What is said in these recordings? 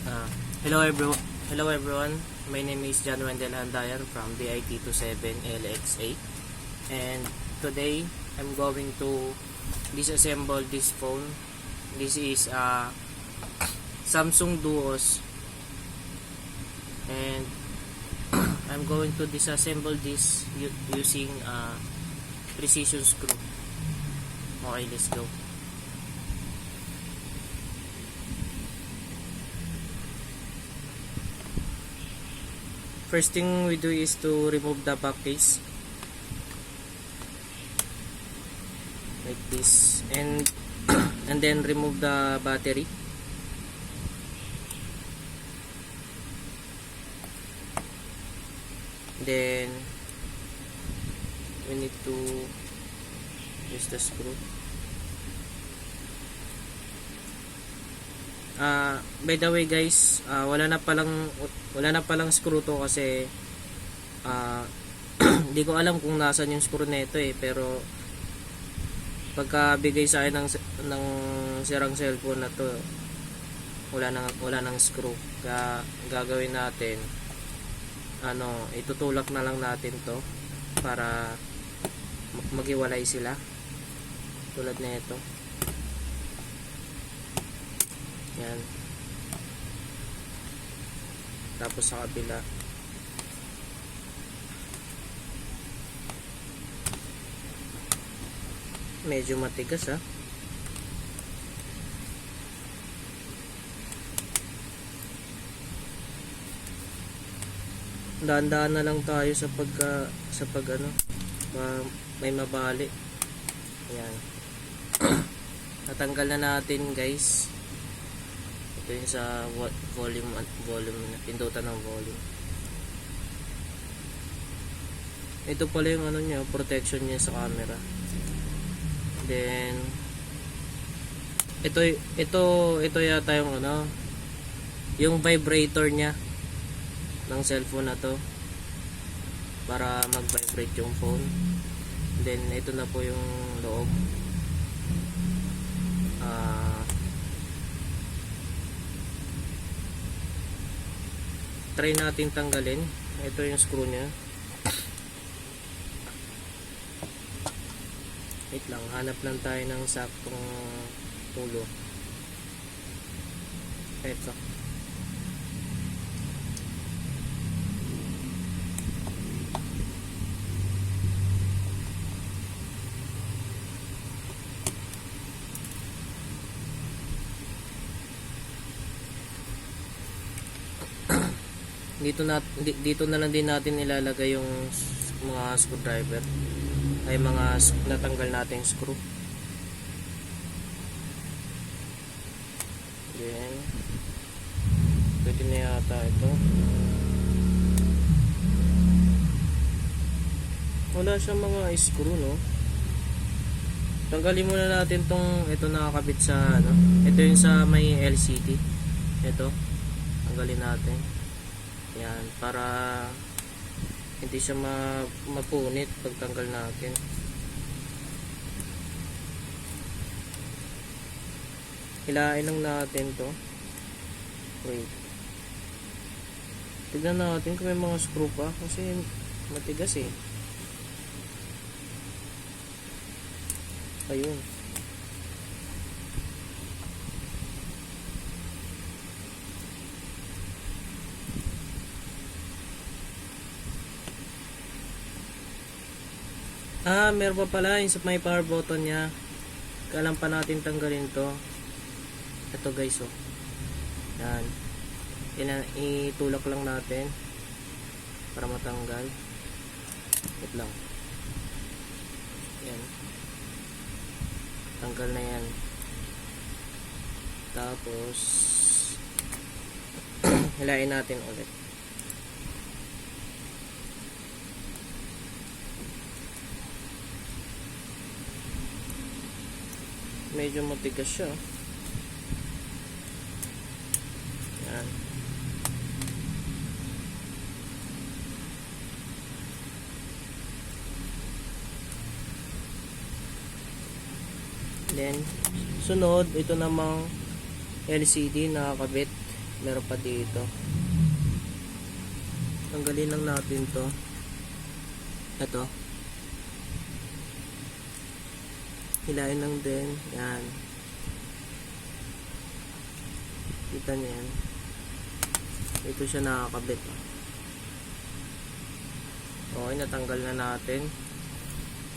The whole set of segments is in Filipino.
Uh, hello everyone. My name is John Wendell Handayan from BIT27 LX8, and today I'm going to disassemble this phone. This is a Samsung Duos, and I'm going to disassemble this using a precision screw. Okay, let's go. First thing we do is to remove the back case like this, and then remove the battery. Then we need to use the screw. By the way guys, wala na palang screw to kasi hindi ko alam kung nasaan yung screw nito pero pagka bigay sa akin ng sirang cellphone na to, wala nang screw. Kaya gagawin natin, itutulak na lang natin to para maghiwalay sila tulad nito. Yan. Tapos sa kabila. Medyo matigas Dahan-dahan na lang tayo sa may mabali. Ayan. Natanggal na natin guys. Ito yung sa volume pindutan ng volume. Ito pala yung protection niya sa camera. Then ito yata yung yung vibrator niya ng cellphone na to para mag-vibrate yung phone. Then ito na po yung loob. Try natin tanggalin. Ito yung screw niya. Wait lang, hanap lang tayo ng saktong tulo. Ito. Dito na lang din natin ilalagay yung mga screwdriver, ay mga natanggal nating screw. Then pwede na yata ito. Wala siyang mga screw, no? Tanggalin muna natin ito nakakabit sa ito yung sa may LCD. Ito tanggalin natin. Yan, para hindi siya mapunit pagtanggal natin. Hilain lang natin to. Wait. Tignan natin kung may mga screw pa kasi matigas Ayun. Meron pa pala yung may power button niya. Kailan pa natin tanggalin to. Ito guys, yan. Itulak lang natin para matanggal. Wait lang. Yan. Tanggal na yan. Tapos hilain natin ulit. Medyo matigas siya. Yan. Then sunod, ito namang LCD nakakabit. Meron pa dito. Tanggalin lang natin to. Ito. Hilain lang din. Yan. Kita niyo yan. Ito siya nakakabit. Okay, natanggal na natin.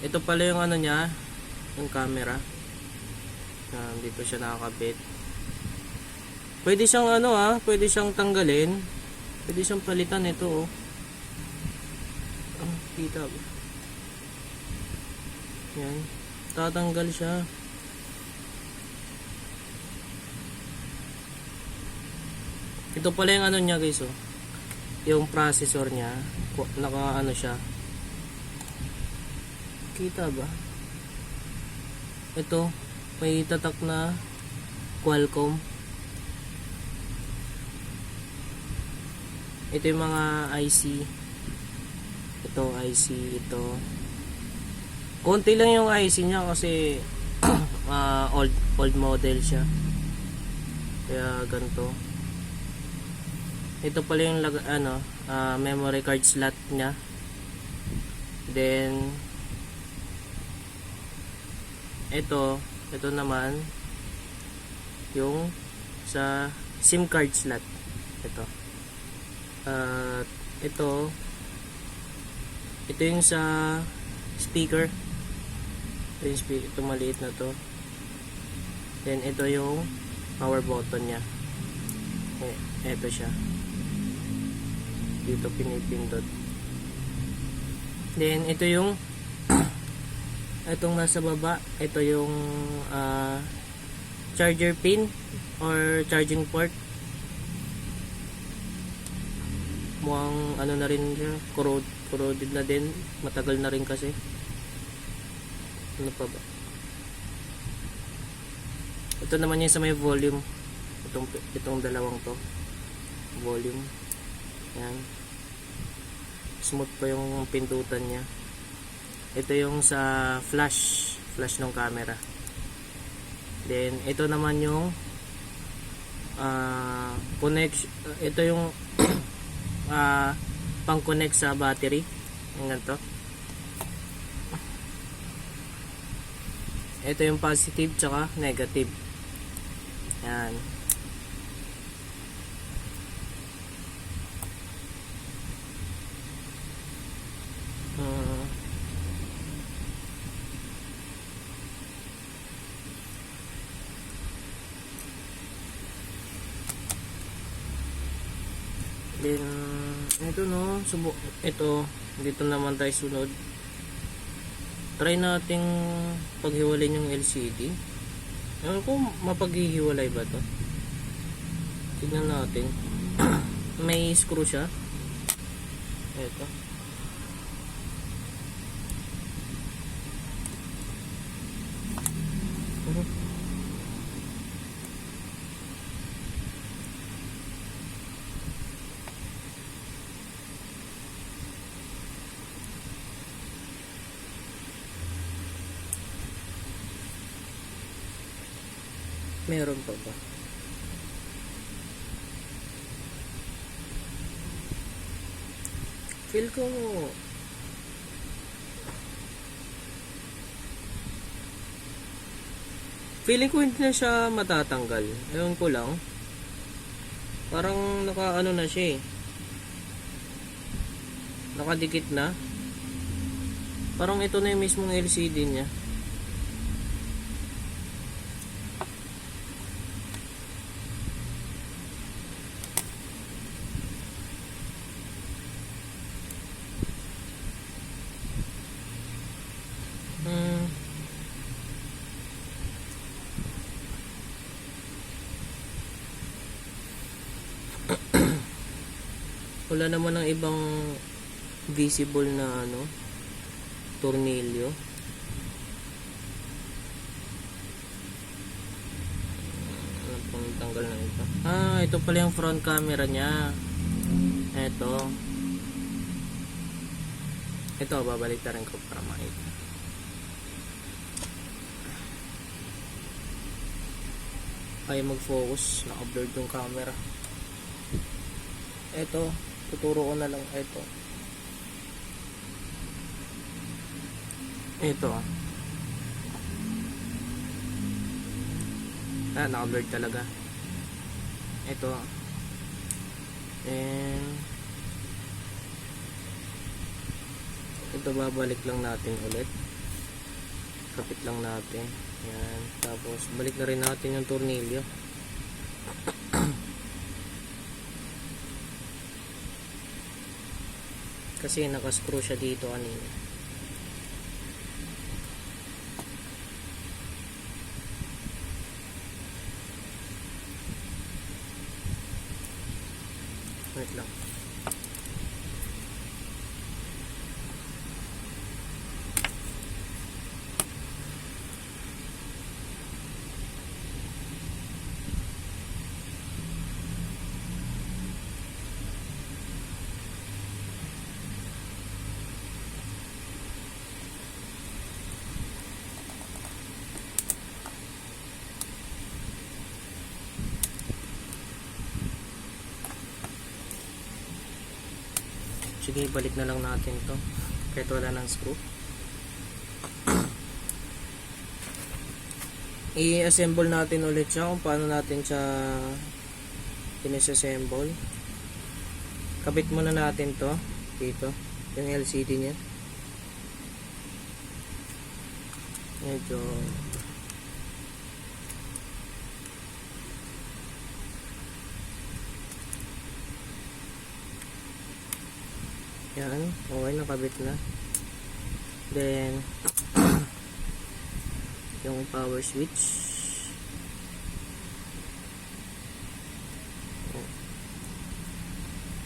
Ito pala yung ano niya, yung camera. Dito siya nakakabit. Pwede siyang pwede siyang tanggalin. Pwede siyang palitan ito, oh. Kita ba? Yan. Tatanggal siya. Ito pala yung ano niya, guys, oh. Yung processor niya, naka ano siya. Kita ba? Ito, may tatak na Qualcomm. Ito yung mga IC. Ito IC, ito. Konti lang yung IC niya kasi old model siya. Kaya ganito. Ito pala yung memory card slot niya. Then ito naman yung sa SIM card slot. Ito. Ito yung sa speaker. Ito maliit na to. Then ito yung power button niya. Ito siya. Dito pinipindot. Then ito yung itong nasa baba, ito yung charger pin or charging port. Mukhang ano na rin siya, corroded na din, matagal na rin kasi. Ano pa ba? Ito naman yung sa may volume. Itong dalawang to. Volume. Yan. Smooth pa yung pindutan niya. Ito yung sa flash ng camera. Then ito naman yung connection. Ito yung pang-connect sa battery. Yung ganito. Ito yung positive tsaka negative. Yan. Then ito ito dito naman tayo sunod. Try nating paghiwalay yung LCD. Ewan ko mapaghihiwalay ba to. Tignan natin. May screw siya. Ito. Meron pa ba? Feel ko feeling ko hindi na siya matatanggal. Ewan ko lang. Parang naka na siya eh. Nakadikit na. Parang ito na yung mismong LCD niya. Wala naman ng ibang visible na tornilyo. Ano pong tanggal na ito? Ito pala yung front camera niya. Ito babalik na rin ko para makita. Ay mag-focus, naka-blurred yung camera. Ito, tuturo ko na lang ito. Ito. Naka-blurred talaga. Ito. And ito, babalik lang natin ulit. Kapit lang natin. Yan. Tapos balik na rin natin yung tornilyo. Kasi nakascrew siya dito kanina. Wait lang. Sige, balik na lang natin to kahit wala ng screw. I-assemble natin ulit siya kung paano natin siya pinisassemble. Kabit muna natin to dito, yung LCD nya. Medyo yan, okay, nakabit na. Then yung power switch,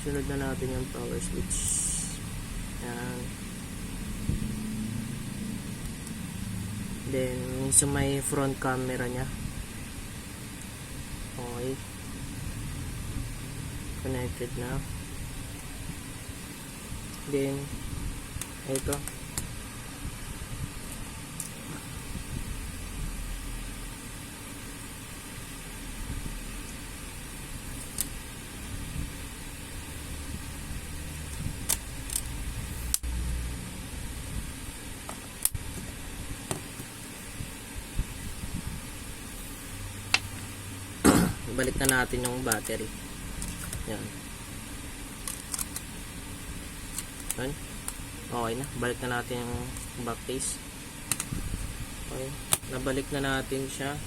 sunod na natin yung power switch. Yan. Then sa may front camera nya, okay, connected na. Then ito, balik na natin yung battery. Yan. Yan. Okay na. Balik na natin yung back case. Okay. Nabalik na natin siya.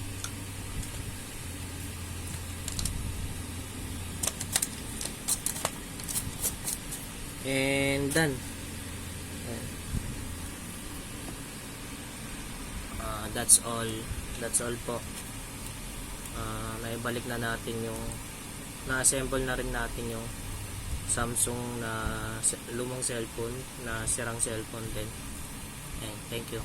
And done. That's all. That's all po. Naibalik na natin yung, na-assemble na rin natin yung Samsung na lumang cellphone, na sirang cellphone din. And thank you.